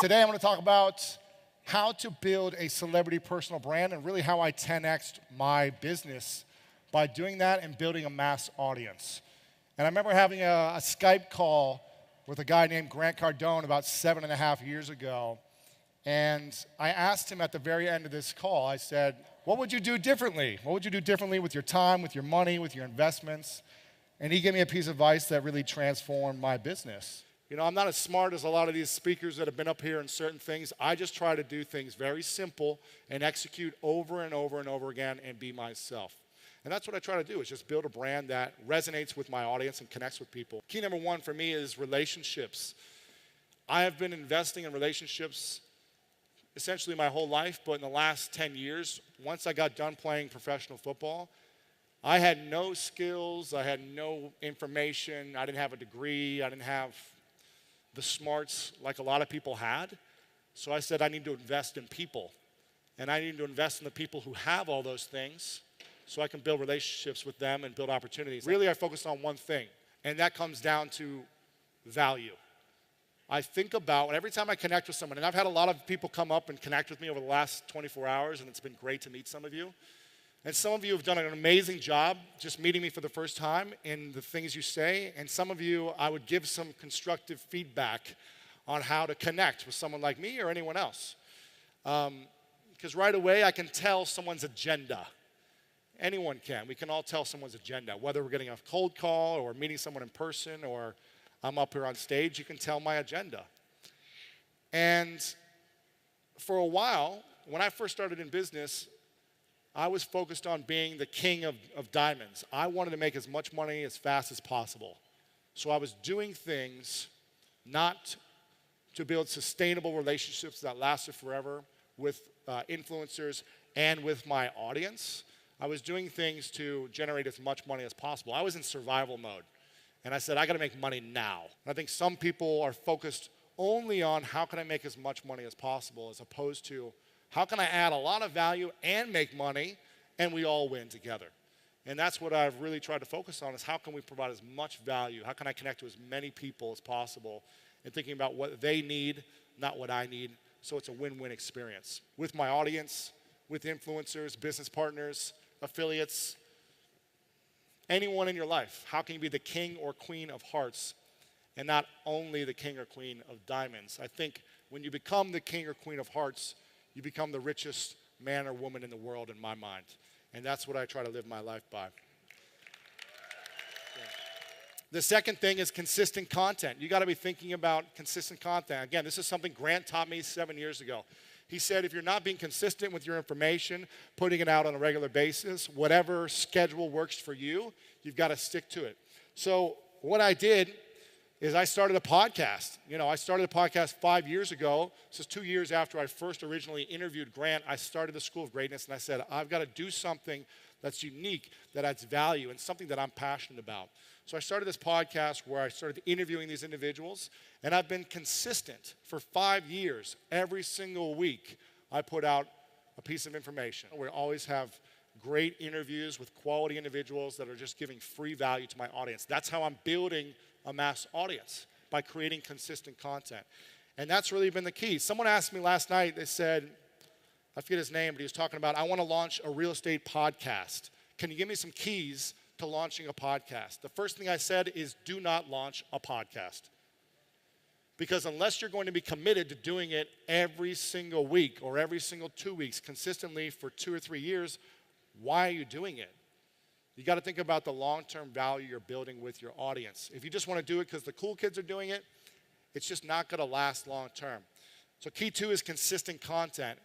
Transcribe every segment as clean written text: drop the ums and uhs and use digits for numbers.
Today I'm going to talk about how to build a celebrity personal brand and really how I 10x'd my business by doing that and building a mass audience. And I remember having a Skype call with a guy named Grant Cardone about 7.5 years ago. And I asked him at the very end of this call, I said, what would you do differently? What would you do differently with your time, with your money, with your investments? And he gave me a piece of advice that really transformed my business. You know, I'm not as smart as a lot of these speakers that have been up here in certain things. I just try to do things very simple and execute over and over and over again and be myself. And that's what I try to do, is just build a brand that resonates with my audience and connects with people. Key number one for me is relationships. I have been investing in relationships essentially my whole life, but in the last 10 years, once I got done playing professional football, I had no skills, I had no information, I didn't have a degree, I didn't have the smarts like a lot of people had. So I said I need to invest in people. And I need to invest in the people who have all those things so I can build relationships with them and build opportunities. Really, I focused on one thing, and that comes down to value. I think about, every time I connect with someone, and I've had a lot of people come up and connect with me over the last 24 hours, and it's been great to meet some of you. And some of you have done an amazing job just meeting me for the first time in the things you say. And some of you, I would give some constructive feedback on how to connect with someone like me or anyone else. Because right away, I can tell someone's agenda. Anyone can. We can all tell someone's agenda. Whether we're getting a cold call or meeting someone in person or I'm up here on stage, you can tell my agenda. And for a while, when I first started in business, I was focused on being the king of diamonds. I wanted to make as much money as fast as possible. So I was doing things not to build sustainable relationships that lasted forever with influencers and with my audience. I was doing things to generate as much money as possible. I was in survival mode. And I said, I got to make money now. And I think some people are focused only on how can I make as much money as possible, as opposed to how can I add a lot of value and make money, and we all win together? And that's what I've really tried to focus on, is how can we provide as much value? How can I connect to as many people as possible? And thinking about what they need, not what I need, so it's a win-win experience. With my audience, with influencers, business partners, affiliates, anyone in your life, how can you be the king or queen of hearts and not only the king or queen of diamonds? I think when you become the king or queen of hearts, you become the richest man or woman in the world in my mind. And that's what I try to live my life by. The second thing is consistent content. You got to be thinking about consistent content. Again, this is something Grant taught me 7 years ago. He said, if you're not being consistent with your information, putting it out on a regular basis, whatever schedule works for you, you've got to stick to it. So what I did is I started a podcast. You know, I started a podcast 5 years ago. This is 2 years after I first originally interviewed Grant. I started the School of Greatness, and I said, I've got to do something that's unique, that adds value, and something that I'm passionate about. So I started this podcast where I started interviewing these individuals, and I've been consistent for 5 years. Every single week, I put out a piece of information. We always have great interviews with quality individuals that are just giving free value to my audience. That's how I'm building a mass audience, by creating consistent content. And that's really been the key. Someone asked me last night, they said, I forget his name, but he was talking about, I want to launch a real estate podcast. Can you give me some keys to launching a podcast? The first thing I said is, do not launch a podcast. Because unless you're going to be committed to doing it every single week or every single 2 weeks consistently for 2 or 3 years, why are you doing it? You got to think about the long-term value you're building with your audience. If you just want to do it because the cool kids are doing it, it's just not going to last long-term. So key 2 is consistent content.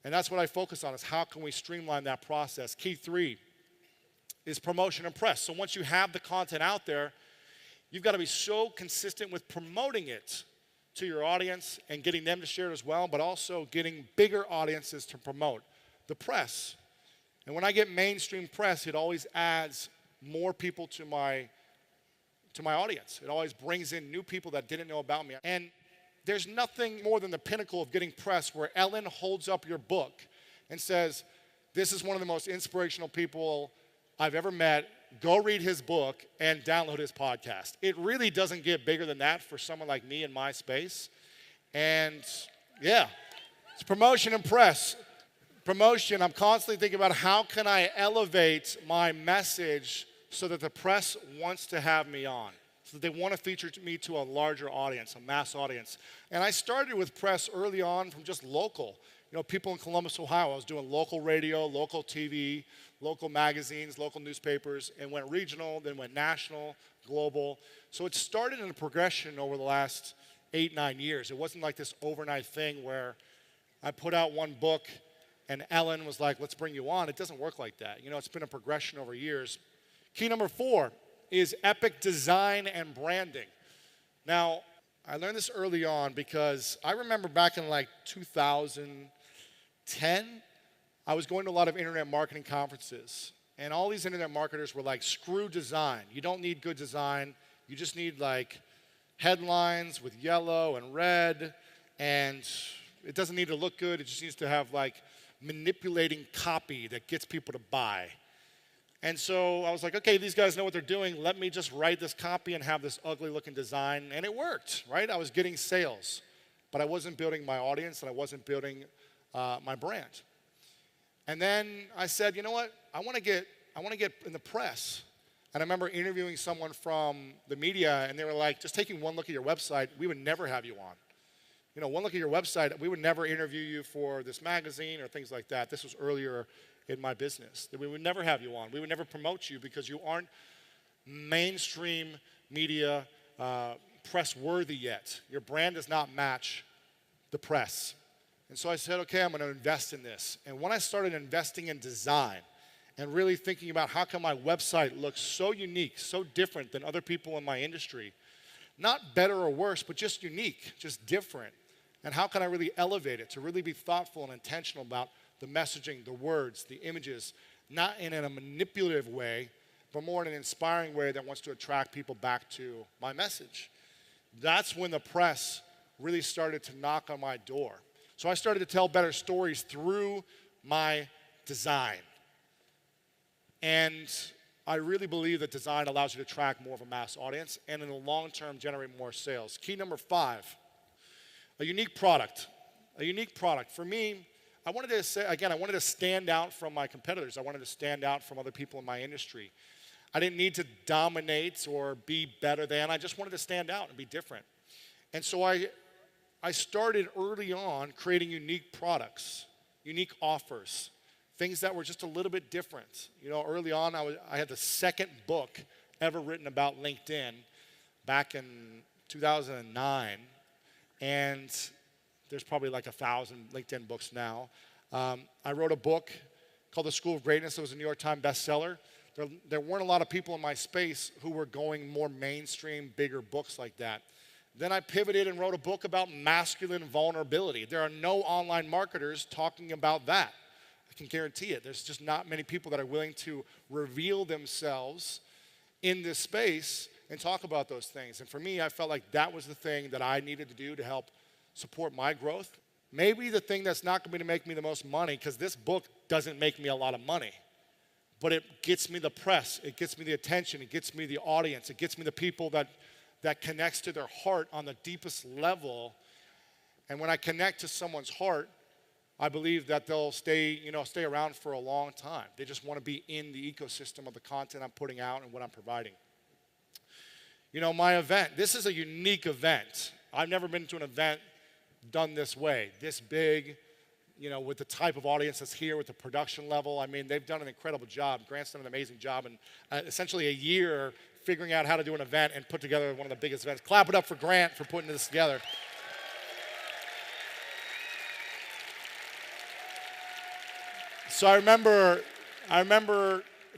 And that's what I focus on, is how can we streamline that process. Key 3 is promotion and press. So once you have the content out there, you've got to be so consistent with promoting it to your audience and getting them to share it as well, but also getting bigger audiences to promote. The press. And when I get mainstream press, it always adds more people to my audience. It always brings in new people that didn't know about me. And there's nothing more than the pinnacle of getting press where Ellen holds up your book and says, this is one of the most inspirational people I've ever met. Go read his book and download his podcast. It really doesn't get bigger than that for someone like me in my space. And yeah, it's promotion and press. Promotion, I'm constantly thinking about how can I elevate my message so that the press wants to have me on, so that they want to feature me to a larger audience, a mass audience. And I started with press early on from just local. People in Columbus, Ohio. I was doing local radio, local TV, local magazines, local newspapers, and went regional, then went national, global. So it started in a progression over the last 8, 9 years. It wasn't like this overnight thing where I put out one book and Ellen was like, let's bring you on. It doesn't work like that. It's been a progression over years. Key number 4 is epic design and branding. Now, I learned this early on because I remember back in like 2010, I was going to a lot of internet marketing conferences. And all these internet marketers were like, screw design. You don't need good design. You just need like headlines with yellow and red. And it doesn't need to look good. It just needs to have like manipulating copy that gets people to buy. And so I was like, okay, these guys know what they're doing. Let me just write this copy and have this ugly looking design. And it worked, right? I was getting sales, but I wasn't building my audience and I wasn't building my brand. And then I said, you know what? I want to get in the press. And I remember interviewing someone from the media and they were like, just taking one look at your website, we would never have you on. One look at your website, we would never interview you for this magazine or things like that. This was earlier in my business. That we would never have you on. We would never promote you because you aren't mainstream media press worthy yet. Your brand does not match the press. And so I said, okay, I'm going to invest in this. And when I started investing in design and really thinking about how can my website look so unique, so different than other people in my industry, not better or worse, but just unique, just different. And how can I really elevate it to really be thoughtful and intentional about the messaging, the words, the images, not in a manipulative way, but more in an inspiring way that wants to attract people back to my message. That's when the press really started to knock on my door. So I started to tell better stories through my design. And I really believe that design allows you to attract more of a mass audience and in the long term generate more sales. Key number 5, a unique product. A unique product. For me, I wanted to stand out from my competitors. I wanted to stand out from other people in my industry. I didn't need to dominate or be better than. I just wanted to stand out and be different. And so I started early on creating unique products, unique offers, things that were just a little bit different. Early on, I had the second book ever written about LinkedIn back in 2009. And there's probably like 1,000 LinkedIn books now. I wrote a book called The School of Greatness. It was a New York Times bestseller. There weren't a lot of people in my space who were going more mainstream, bigger books like that. Then I pivoted and wrote a book about masculine vulnerability. There are no online marketers talking about that. I can guarantee it. There's just not many people that are willing to reveal themselves in this space and talk about those things. And for me, I felt like that was the thing that I needed to do to help support my growth. Maybe the thing that's not going to make me the most money, because this book doesn't make me a lot of money, but it gets me the press, it gets me the attention, it gets me the audience, it gets me the people that connects to their heart on the deepest level. And when I connect to someone's heart, I believe that they'll stay around for a long time. They just want to be in the ecosystem of the content I'm putting out and what I'm providing. My event, this is a unique event. I've never been to an event done this way, this big, with the type of audience that's here, with the production level. I mean, they've done an incredible job. Grant's done an amazing job in essentially a year figuring out how to do an event and put together one of the biggest events. Clap it up for Grant for putting this together. So I remember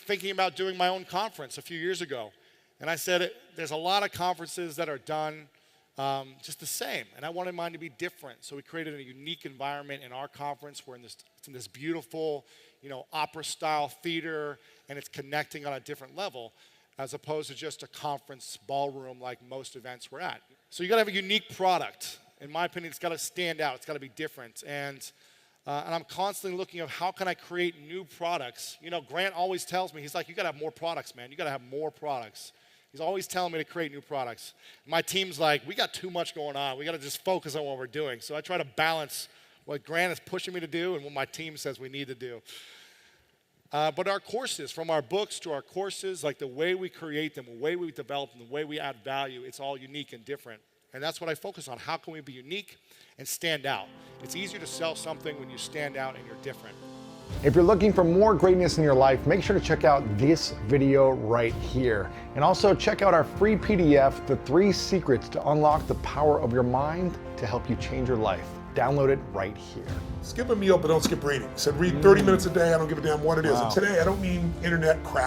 thinking about doing my own conference a few years ago. And I said, there's a lot of conferences that are done just the same. And I wanted mine to be different. So we created a unique environment in our conference. It's in this beautiful, opera-style theater, and it's connecting on a different level, as opposed to just a conference ballroom like most events we're at. So you got to have a unique product. In my opinion, it's got to stand out. It's got to be different. And I'm constantly looking at how can I create new products. Grant always tells me, he's like, you got to have more products, man. You got to have more products. He's always telling me to create new products. My team's like, we got too much going on. We got to just focus on what we're doing. So I try to balance what Grant is pushing me to do and what my team says we need to do. But our courses, from our books to our courses, like the way we create them, the way we develop them, the way we add value, it's all unique and different. And that's what I focus on. How can we be unique and stand out? It's easier to sell something when you stand out and you're different. If you're looking for more greatness in your life, make sure to check out this video right here. And also check out our free PDF, The 3 Secrets to Unlock the Power of Your Mind to help you change your life. Download it right here. Skip a meal, but don't skip reading. Said read 30 minutes a day. I don't give a damn what it is. And today, I don't mean internet crap.